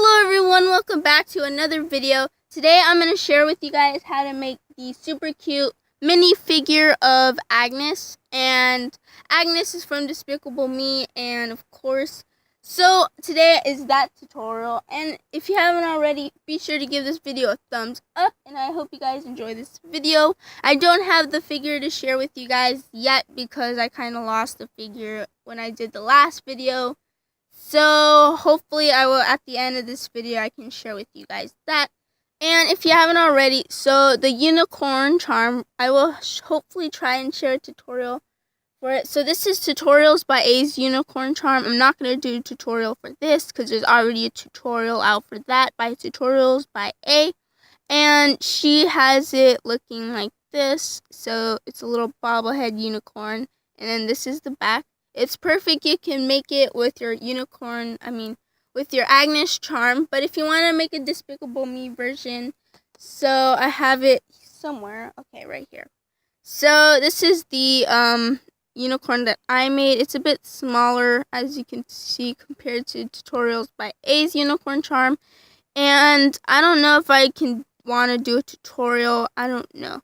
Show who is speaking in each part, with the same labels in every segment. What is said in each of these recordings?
Speaker 1: Hello everyone, welcome back to another video. Today I'm going to share with you guys how to make the super cute mini figure of Agnes. And Agnes is from Despicable Me, and of course, so today is that tutorial. And if you haven't already, be sure to give this video a thumbs up, and I hope you guys enjoy this video. I don't have the figure to share with you guys yet because I kind of lost the figure when I did the last video. So hopefully I will, at the end of this video, I can share with you guys that. And if you haven't already, so the unicorn charm, I will hopefully try and share a tutorial for it. So this is Tutorials by A's unicorn charm. I'm not going to do a tutorial for this because there's already a tutorial out for that by Tutorials by A. And she has it looking like this. So it's a little bobblehead unicorn. And then this is the back. It's perfect. You can make it with your with your Agnes charm. But if you want to make a Despicable Me version, so I have it somewhere. Okay, right here. So this is the unicorn that I made. It's a bit smaller, as you can see, compared to Tutorials by A's unicorn charm. And I don't know if I can want to do a tutorial. I don't know.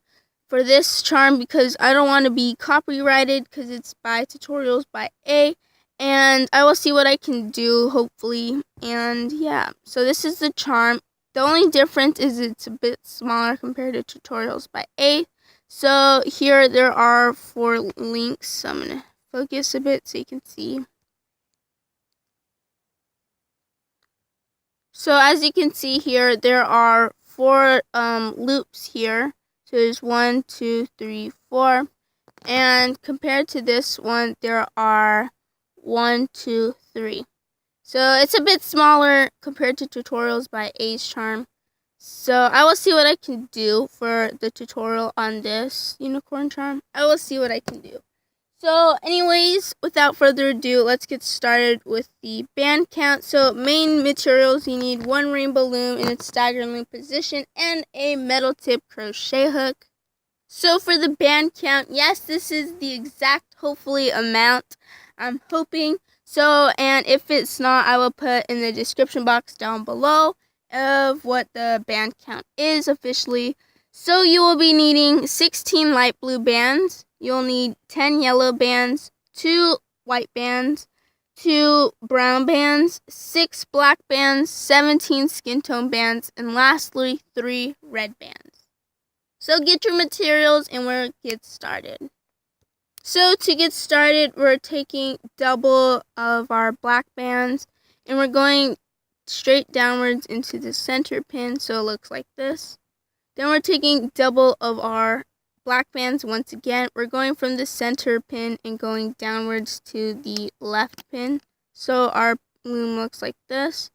Speaker 1: For this charm because I don't want to be copyrighted because it's by Tutorials by A, and I will see what I can do, hopefully. And yeah, so this is the charm. The only difference is it's a bit smaller compared to Tutorials by A. So here there are 4 links. I'm going to focus a bit so you can see. So as you can see here, there are 4 loops here. So there's 1, 2, 3, 4. And compared to this one, there are 1, 2, 3. So it's a bit smaller compared to Tutorials by A's charm. So I will see what I can do for the tutorial on this unicorn charm. I will see what I can do. So anyways, without further ado, let's get started with the band count. So main materials, you need 1 rainbow loom in its staggered loom position and a metal tip crochet hook. So for the band count, yes, this is the exact, hopefully, amount I'm hoping. So, and if it's not, I will put in the description box down below of what the band count is officially. So you will be needing 16 light blue bands. You'll need 10 yellow bands, 2 white bands, 2 brown bands, 6 black bands, 17 skin tone bands, and lastly 3 red bands. So get your materials and we'll get started. So to get started, we're taking double of our black bands and we're going straight downwards into the center pin, so it looks like this. Then we're taking double of our black bands once again. We're going from the center pin and going downwards to the left pin. So our loom looks like this.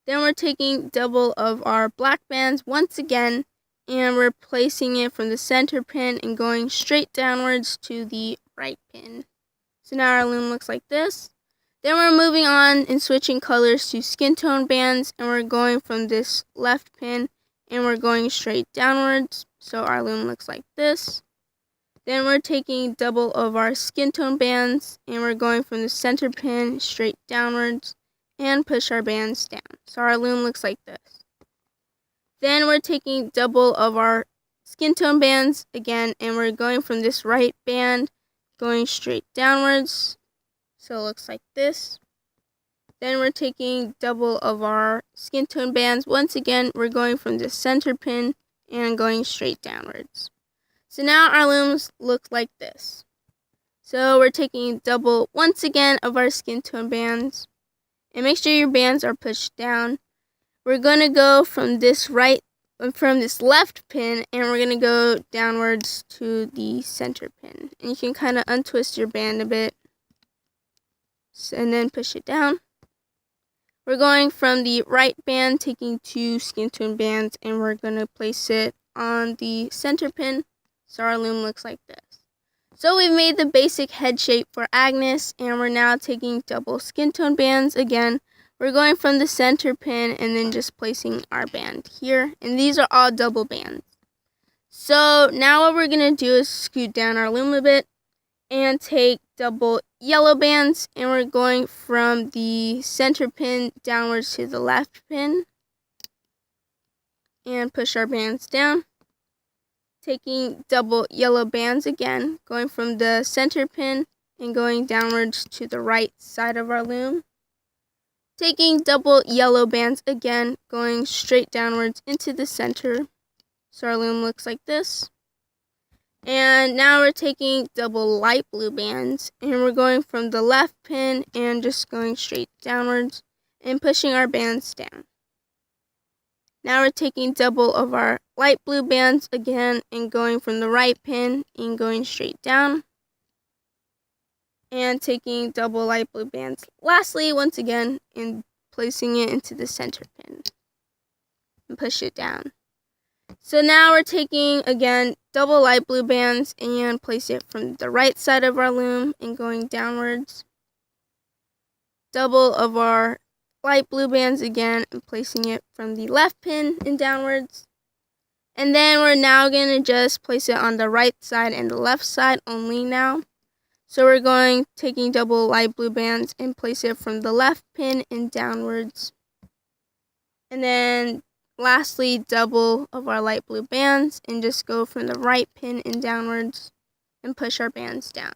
Speaker 1: Then we're taking double of our black bands once again, and we're placing it from the center pin and going straight downwards to the right pin. So now our loom looks like this. Then we're moving on and switching colors to skin tone bands, and we're going from this left pin and we're going straight downwards. So our loom looks like this. Then we're taking double of our skin tone bands and we're going from the center pin straight downwards and push our bands down. So our loom looks like this. Then we're taking double of our skin tone bands again and we're going from this right band going straight downwards. So it looks like this. Then we're taking double of our skin tone bands. Once again, we're going from the center pin and going straight downwards. So now our looms look like this. So we're taking double once again of our skin tone bands. And make sure your bands are pushed down. We're going to go from this left pin and we're going to go downwards to the center pin. And you can kind of untwist your band a bit. And then push it down. We're going from the right band, taking 2 skin tone bands, and we're going to place it on the center pin. So our loom looks like this. So we've made the basic head shape for Agnes, and we're now taking double skin tone bands again. We're going from the center pin and then just placing our band here. And these are all double bands. So now what we're going to do is scoot down our loom a bit and take double yellow bands, and we're going from the center pin downwards to the left pin. And push our bands down. Taking double yellow bands again, going from the center pin and going downwards to the right side of our loom. Taking double yellow bands again, going straight downwards into the center. So our loom looks like this. And now we're taking double light blue bands, and we're going from the left pin and just going straight downwards and pushing our bands down. Now we're taking double of our light blue bands again and going from the right pin and going straight down. And taking double light blue bands lastly once again and placing it into the center pin and push it down. So now we're taking again double light blue bands and place it from the right side of our loom and going downwards. Double of our light blue bands again and placing it from the left pin and downwards. And then we're now going to just place it on the right side and the left side only now. So we're taking double light blue bands and place it from the left pin and downwards. And then lastly, double of our light blue bands and just go from the right pin and downwards and push our bands down.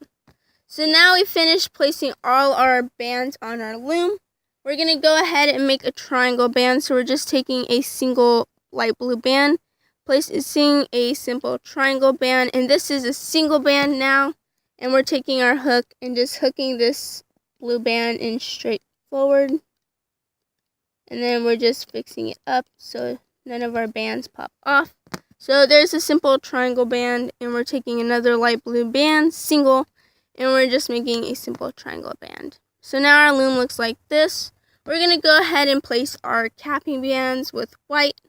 Speaker 1: So now we finished placing all our bands on our loom. We're going to go ahead and make a triangle band. So we're just taking a single light blue band, placing a simple triangle band, and this is a single band now. And we're taking our hook and just hooking this blue band in straight forward. And then we're just fixing it up so none of our bands pop off. So there's a simple triangle band, and we're taking another light blue band, single, and we're just making a simple triangle band. So now our loom looks like this. We're going to go ahead and place our capping bands with white.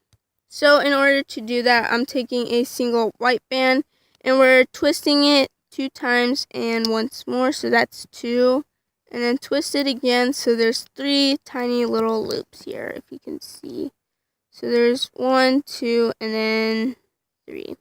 Speaker 1: So in order to do that, I'm taking a single white band and we're twisting it 2 times and once more. So that's 2. And then twist it again. So there's 3 tiny little loops here, if you can see. So there's 1, 2, and then 3.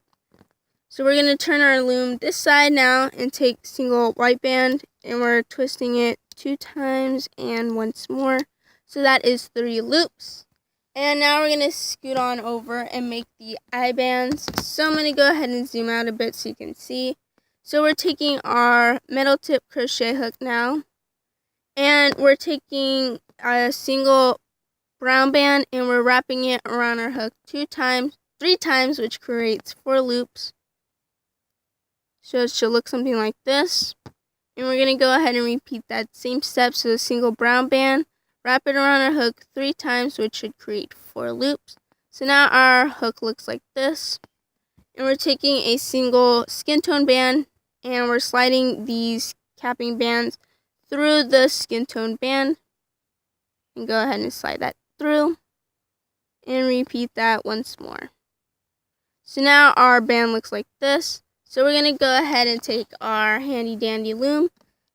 Speaker 1: So we're going to turn our loom this side now and take single white band and we're twisting it 2 times and once more. So that is 3 loops. And now we're going to scoot on over and make the eye bands. So I'm going to go ahead and zoom out a bit so you can see. So we're taking our metal tip crochet hook now. And we're taking a single brown band and we're wrapping it around our hook 3 times, which creates 4 loops. So it should look something like this. And we're going to go ahead and repeat that same step. So a single brown band, wrap it around our hook 3 times, which should create 4 loops. So now our hook looks like this. And we're taking a single skin tone band and we're sliding these capping bands through the skin tone band. And go ahead and slide that through. And repeat that once more. So now our band looks like this. So we're going to go ahead and take our handy dandy loom.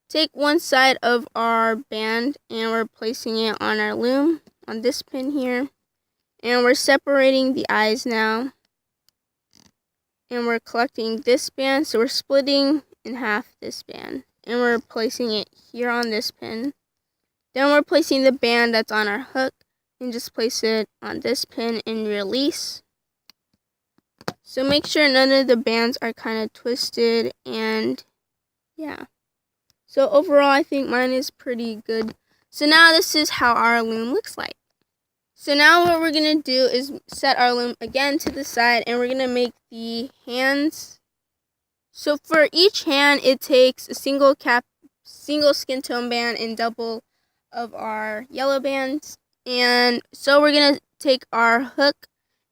Speaker 1: Take one side of our band and we're placing it on our loom on this pin here. And we're separating the eyes now. And we're collecting this band. So we're splitting in half this band. And we're placing it here on this pin. Then we're placing the band that's on our hook. And just place it on this pin and release. So make sure none of the bands are kind of twisted and yeah. So overall I think mine is pretty good. So now this is how our loom looks like. So now what we're going to do is set our loom again to the side and we're going to make the hands. So for each hand it takes a single skin tone band and double of our yellow bands. And so we're going to take our hook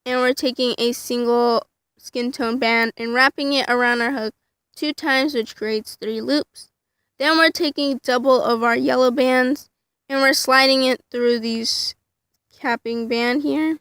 Speaker 1: and we're taking a single skin tone band and wrapping it around our hook 2 times, which creates 3 loops. Then we're taking double of our yellow bands and we're sliding it through these capping band here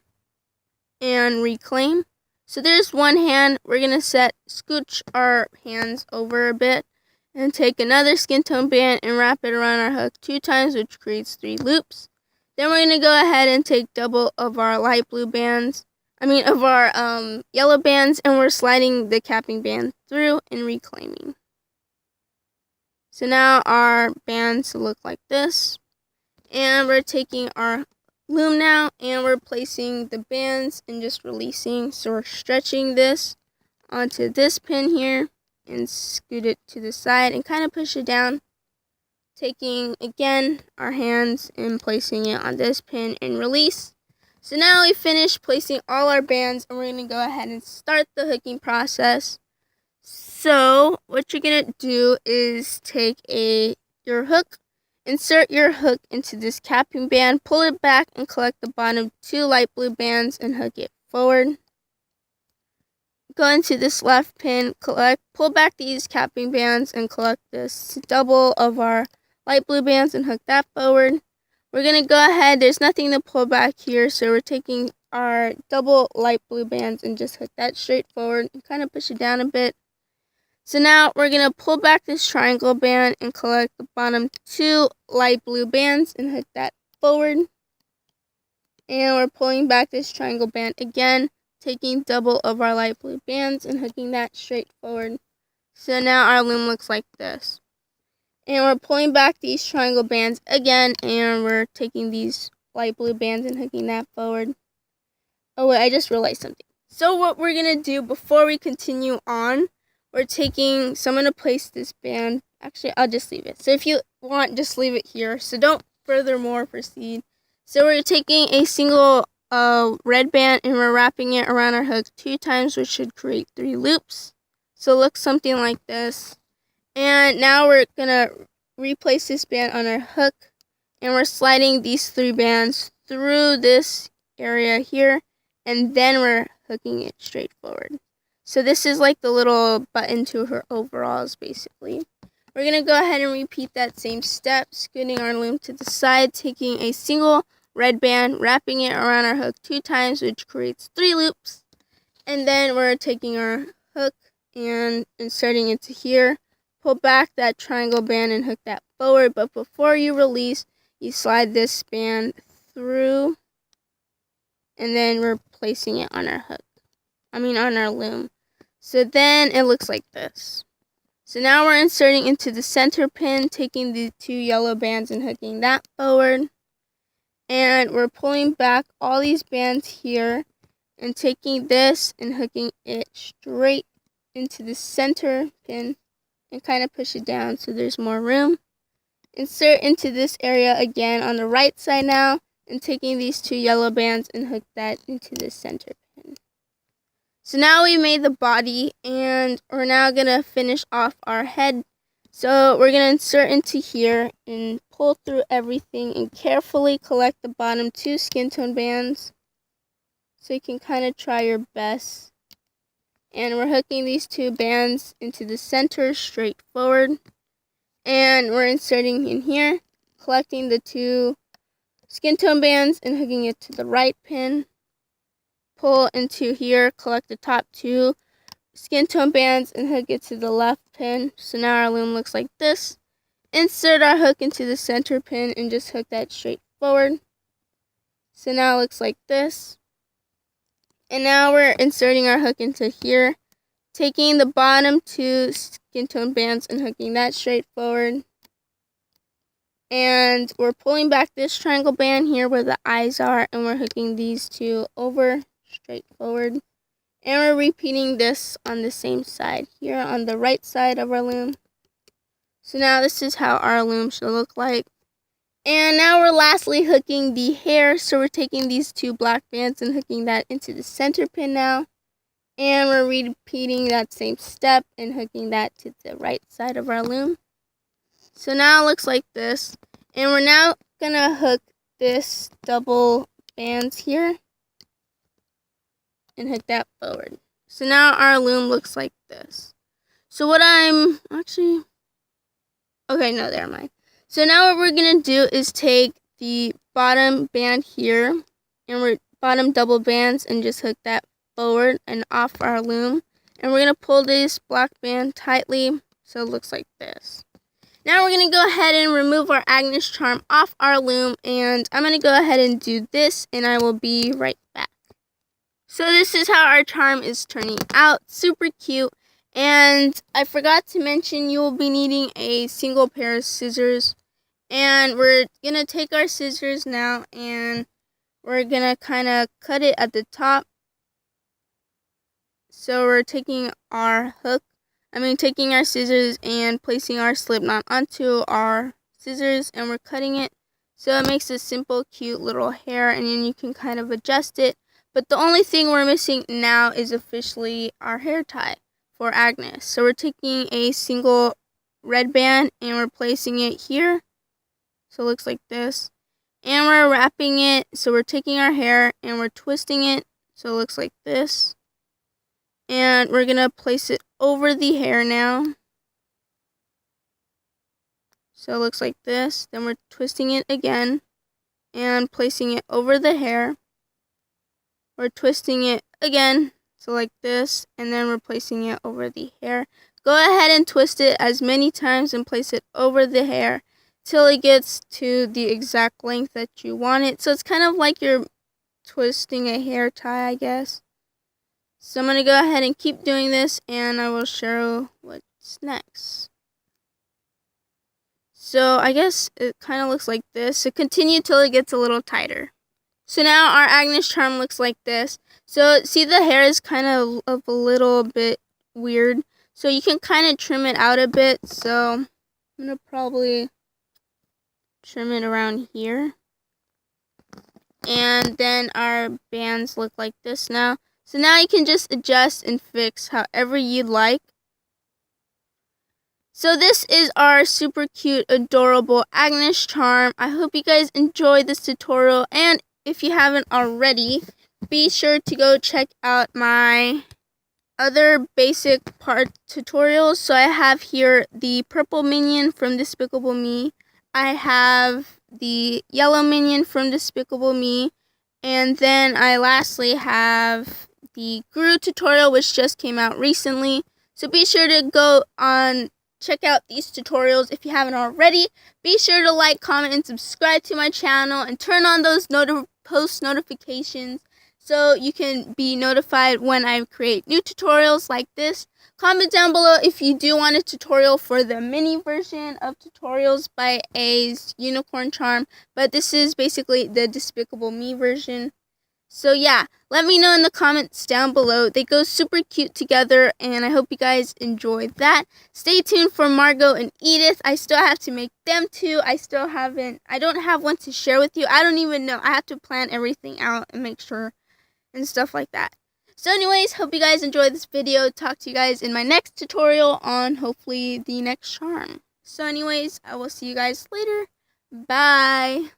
Speaker 1: and reclaim. So there's one hand. We're going to scooch our hands over a bit and take another skin tone band and wrap it around our hook 2 times, which creates 3 loops. Then we're going to go ahead and take double of our light blue bands. Of our yellow bands, and we're sliding the capping band through and reclaiming. So now our bands look like this. And we're taking our loom now and we're placing the bands and just releasing. So we're stretching this onto this pin here and scoot it to the side and kind of push it down. Taking again our hands and placing it on this pin and release. So now we finished placing all our bands and we're going to go ahead and start the hooking process. So what you're going to do is take your hook, insert your hook into this capping band, pull it back and collect the bottom 2 light blue bands and hook it forward. Go into this left pin, pull back these capping bands and collect this double of our light blue bands and hook that forward. We're going to go ahead, there's nothing to pull back here, so we're taking our double light blue bands and just hook that straight forward and kind of push it down a bit. So now we're going to pull back this triangle band and collect the bottom 2 light blue bands and hook that forward. And we're pulling back this triangle band again, taking double of our light blue bands and hooking that straight forward. So now our loom looks like this. And we're pulling back these triangle bands again and we're taking these light blue bands and hooking that forward. Oh wait, I just realized something. So what we're going to do before we continue on, we're taking, so I'm going to place this band, actually I'll just leave it. So if you want, just leave it here. So don't furthermore proceed. So we're taking a single red band and we're wrapping it around our hook 2 times, which should create 3 loops. So it looks something like this. And now we're going to replace this band on our hook and we're sliding these 3 bands through this area here and then we're hooking it straight forward. So this is like the little button to her overalls, basically. We're going to go ahead and repeat that same step, scooting our loom to the side, taking a single red band, wrapping it around our hook 2 times, which creates 3 loops. And then we're taking our hook and inserting it to here. Pull back that triangle band and hook that forward. But before you release, you slide this band through. And then we're placing it on our hook. On our loom. So then it looks like this. So now we're inserting into the center pin, taking the 2 yellow bands and hooking that forward. And we're pulling back all these bands here and taking this and hooking it straight into the center pin and kind of push it down so there's more room. Insert into this area again on the right side now and taking these 2 yellow bands and hook that into the center pin. So now we made the body and we're now going to finish off our head. So we're going to insert into here and pull through everything and carefully collect the bottom 2 skin tone bands. So you can kind of try your best. And we're hooking these 2 bands into the center straight forward. And we're inserting in here, collecting the 2 skin tone bands and hooking it to the right pin. Pull into here, collect the top 2 skin tone bands and hook it to the left pin. So now our loom looks like this. Insert our hook into the center pin and just hook that straight forward. So now it looks like this. And now we're inserting our hook into here, taking the bottom 2 skin tone bands and hooking that straight forward. And we're pulling back this triangle band here where the eyes are and we're hooking these 2 over straight forward. And we're repeating this on the same side here on the right side of our loom. So now this is how our loom should look like. And now we're lastly hooking the hair. So we're taking these 2 black bands and hooking that into the center pin now. And we're repeating that same step and hooking that to the right side of our loom. So now it looks like this. And we're now going to hook this double bands here and hook that forward. So now our loom looks like this. So what I'm actually, okay, no, never mind. So now what we're going to do is take the bottom band here and we're bottom double bands and just hook that forward and off our loom. And we're going to pull this black band tightly so it looks like this. Now we're going to go ahead and remove our Agnes charm off our loom, and I'm going to go ahead and do this and I will be right back. So this is how our charm is turning out. Super cute. And I forgot to mention you will be needing a single pair of scissors. And we're going to take our scissors now and we're going to kind of cut it at the top. So we're taking our taking our scissors and placing our slip knot onto our scissors, and we're cutting it. So it makes a simple, cute little hair, and then you can kind of adjust it. But the only thing we're missing now is officially our hair tie for Agnes. So we're taking a single red band and we're placing it here. So it looks like this. And we're wrapping it. So we're taking our hair and we're twisting it. So it looks like this. And we're going to place it over the hair now. So it looks like this. Then we're twisting it again and placing it over the hair. We're twisting it again, so like this, and then we're placing it over the hair. Go ahead and twist it as many times and place it over the hair till it gets to the exact length that you want it. So it's kind of like you're twisting a hair tie, I guess. So I'm going to go ahead and keep doing this, and I will show what's next. So I guess it kind of looks like this. So continue till it gets a little tighter. So now our Agnes charm looks like this. So see, the hair is kind of a little bit weird. So you can kind of trim it out a bit. So I'm going to probably trim it around here. And then our bands look like this now. So now you can just adjust and fix however you'd like. So this is our super cute, adorable Agnes charm. I hope you guys enjoyed this tutorial, and if you haven't already, be sure to go check out my other basic part tutorials. So I have here the purple minion from Despicable Me. I have the yellow minion from Despicable Me. And then I lastly have the Guru tutorial, which just came out recently. So be sure to go on, check out these tutorials if you haven't already. Be sure to like, comment, and subscribe to my channel, and turn on those post notifications so you can be notified when I create new tutorials like this. Comment down below if you do want a tutorial for the mini version of tutorials by A's unicorn charm, but this is basically the Despicable Me version. So yeah, let me know in the comments down below. They go super cute together, and I hope you guys enjoyed that. Stay tuned for Margo and Edith. I still have to make them too. I don't have one to share with you. I don't even know. I have to plan everything out and make sure and stuff like that. So anyways, hope you guys enjoyed this video. Talk to you guys in my next tutorial on hopefully the next charm. So anyways, I will see you guys later. Bye.